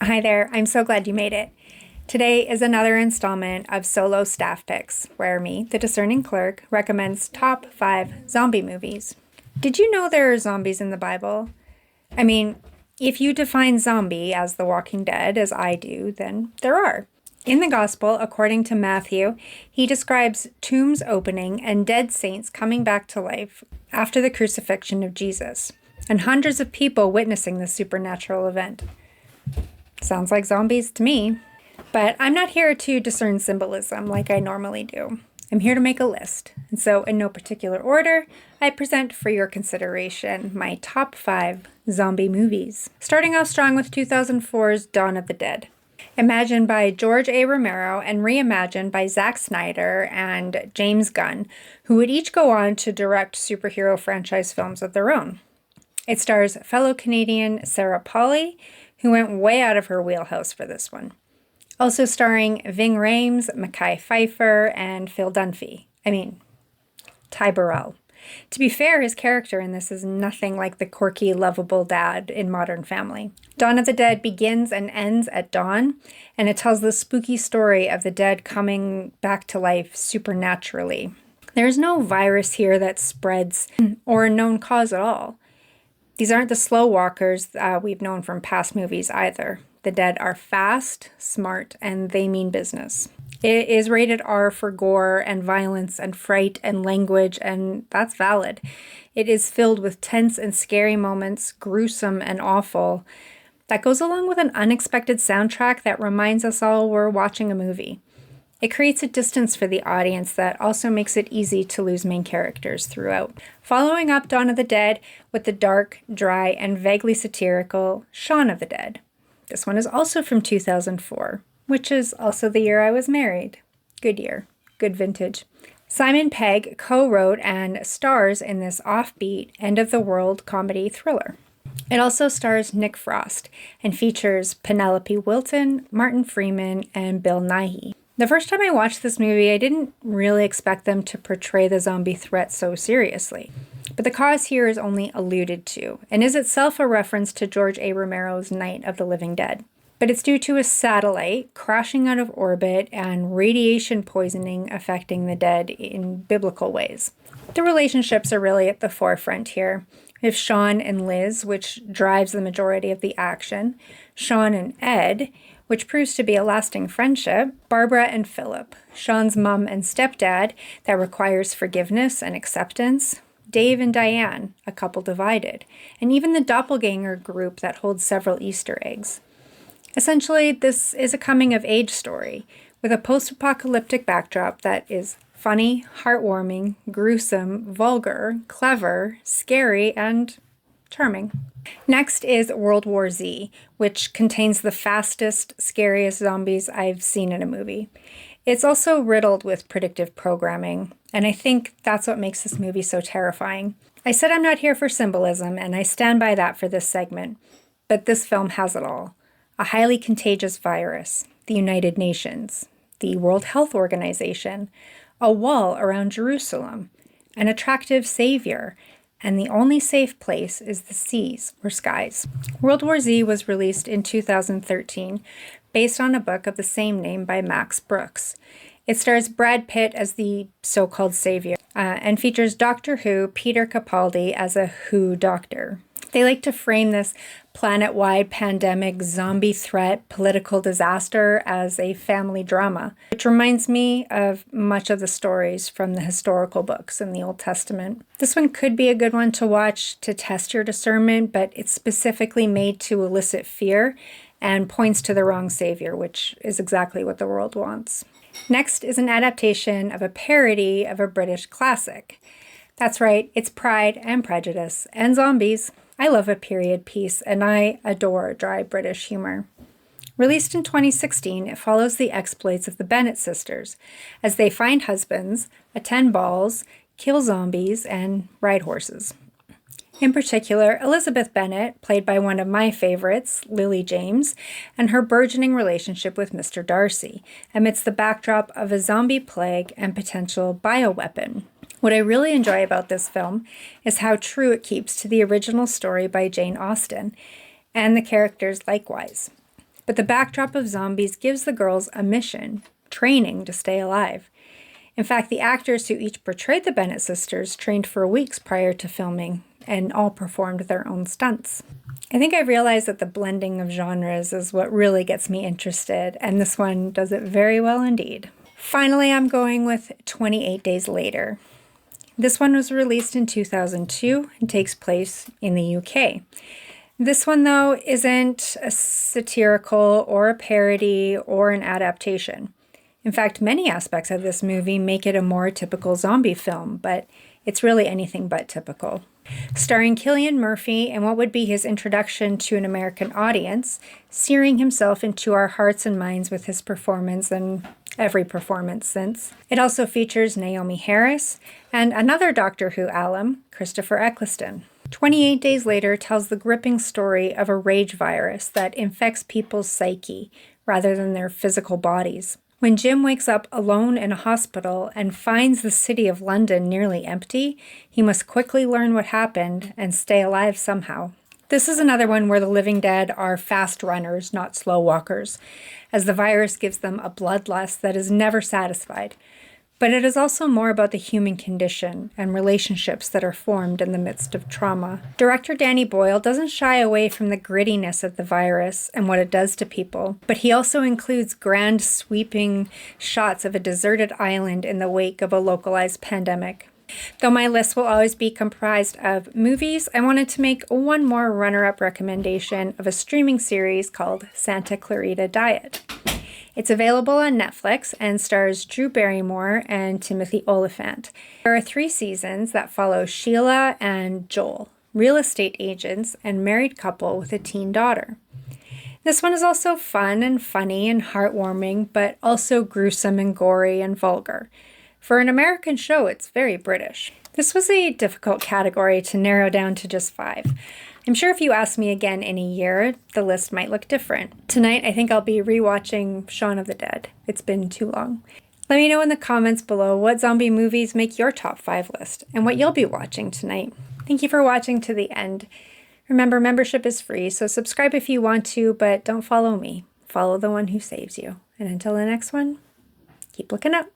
Hi there, I'm so glad you made it. Today is another installment of Solo Staff Picks, where me, the Discerning Clerk, recommends top 5 zombie movies. Did you know there are zombies in the Bible? I mean, if you define zombie as The Walking Dead, as I do, then there are. In the Gospel, according to Matthew, he describes tombs opening and dead saints coming back to life after the crucifixion of Jesus, and hundreds of people witnessing this supernatural event. Sounds like zombies to me. But I'm not here to discern symbolism like I normally do. I'm here to make a list. And so, in no particular order, I present for your consideration my top 5 zombie movies. Starting off strong with 2004's Dawn of the Dead. Imagined by George A. Romero and reimagined by Zack Snyder and James Gunn, who would each go on to direct superhero franchise films of their own. It stars fellow Canadian Sarah Polley, who went way out of her wheelhouse for this one. Also starring Ving Rhames, Mekhi Phifer, and Phil Dunphy. Ty Burrell. To be fair, his character in this is nothing like the quirky, lovable dad in Modern Family. Dawn of the Dead begins and ends at dawn, and it tells the spooky story of the dead coming back to life supernaturally. There's no virus here that spreads or a known cause at all. These aren't the slow walkers we've known from past movies either. The dead are fast, smart, and they mean business. It is rated R for gore and violence and fright and language, and that's valid. It is filled with tense and scary moments, gruesome and awful. That goes along with an unexpected soundtrack that reminds us all we're watching a movie. It creates a distance for the audience that also makes it easy to lose main characters throughout. Following up Dawn of the Dead with the dark, dry, and vaguely satirical Shaun of the Dead. This one is also from 2004, which is also the year I was married. Good year. Good vintage. Simon Pegg co-wrote and stars in this offbeat, end-of-the-world comedy thriller. It also stars Nick Frost and features Penelope Wilton, Martin Freeman, and Bill Nighy. The first time I watched this movie, I didn't really expect them to portray the zombie threat so seriously. But the cause here is only alluded to, and is itself a reference to George A. Romero's Night of the Living Dead. But it's due to a satellite crashing out of orbit and radiation poisoning affecting the dead in biblical ways. The relationships are really at the forefront here. We have Sean and Liz, which drives the majority of the action. Sean and Ed, which proves to be a lasting friendship. Barbara and Philip, Sean's mom and stepdad that requires forgiveness and acceptance. Dave and Diane, a couple divided. And even the doppelganger group that holds several Easter eggs. Essentially, this is a coming-of-age story with a post-apocalyptic backdrop that is funny, heartwarming, gruesome, vulgar, clever, scary, and charming. Next is World War Z, which contains the fastest, scariest zombies I've seen in a movie. It's also riddled with predictive programming, and I think that's what makes this movie so terrifying. I said I'm not here for symbolism, and I stand by that for this segment, but this film has it all. A highly contagious virus, the United Nations, the World Health Organization, a wall around Jerusalem, an attractive savior, and the only safe place is the seas or skies. World War Z was released in 2013, based on a book of the same name by Max Brooks. It stars Brad Pitt as the so-called savior, and features Doctor Who Peter Capaldi as a Who doctor. They like to frame this planet-wide pandemic, zombie threat, political disaster as a family drama, which reminds me of much of the stories from the historical books in the Old Testament. This one could be a good one to watch to test your discernment, but it's specifically made to elicit fear and points to the wrong savior, which is exactly what the world wants. Next is an adaptation of a parody of a British classic. That's right, it's Pride and Prejudice and zombies. I love a period piece, and I adore dry British humor. Released in 2016, it follows the exploits of the Bennet sisters as they find husbands, attend balls, kill zombies, and ride horses. In particular, Elizabeth Bennet, played by one of my favorites, Lily James, and her burgeoning relationship with Mr. Darcy, amidst the backdrop of a zombie plague and potential bioweapon. What I really enjoy about this film is how true it keeps to the original story by Jane Austen, and the characters likewise. But the backdrop of zombies gives the girls a mission, training to stay alive. In fact, the actors who each portrayed the Bennett sisters trained for weeks prior to filming and all performed their own stunts. I think I realized that the blending of genres is what really gets me interested, and this one does it very well indeed. Finally, I'm going with 28 Days Later. This one was released in 2002 and takes place in the UK. This one, though, isn't a satirical or a parody or an adaptation. In fact, many aspects of this movie make it a more typical zombie film, but it's really anything but typical. Starring Cillian Murphy in what would be his introduction to an American audience, searing himself into our hearts and minds with his performance and every performance since. It also features Naomi Harris and another Doctor Who alum, Christopher Eccleston. 28 Days Later tells the gripping story of a rage virus that infects people's psyche rather than their physical bodies. When Jim wakes up alone in a hospital and finds the city of London nearly empty, he must quickly learn what happened and stay alive somehow. This is another one where the living dead are fast runners, not slow walkers, as the virus gives them a bloodlust that is never satisfied. But it is also more about the human condition and relationships that are formed in the midst of trauma. Director Danny Boyle doesn't shy away from the grittiness of the virus and what it does to people, but he also includes grand sweeping shots of a deserted island in the wake of a localized pandemic. Though my list will always be comprised of movies, I wanted to make one more runner-up recommendation of a streaming series called Santa Clarita Diet. It's available on Netflix and stars Drew Barrymore and Timothy Olyphant. There are 3 seasons that follow Sheila and Joel, real estate agents and married couple with a teen daughter. This one is also fun and funny and heartwarming, but also gruesome and gory and vulgar. For an American show, it's very British. This was a difficult category to narrow down to just 5. I'm sure if you ask me again in a year, the list might look different. Tonight, I think I'll be rewatching Shaun of the Dead. It's been too long. Let me know in the comments below what zombie movies make your top 5 list and what you'll be watching tonight. Thank you for watching to the end. Remember, membership is free, so subscribe if you want to, but don't follow me. Follow the one who saves you. And until the next one, keep looking up.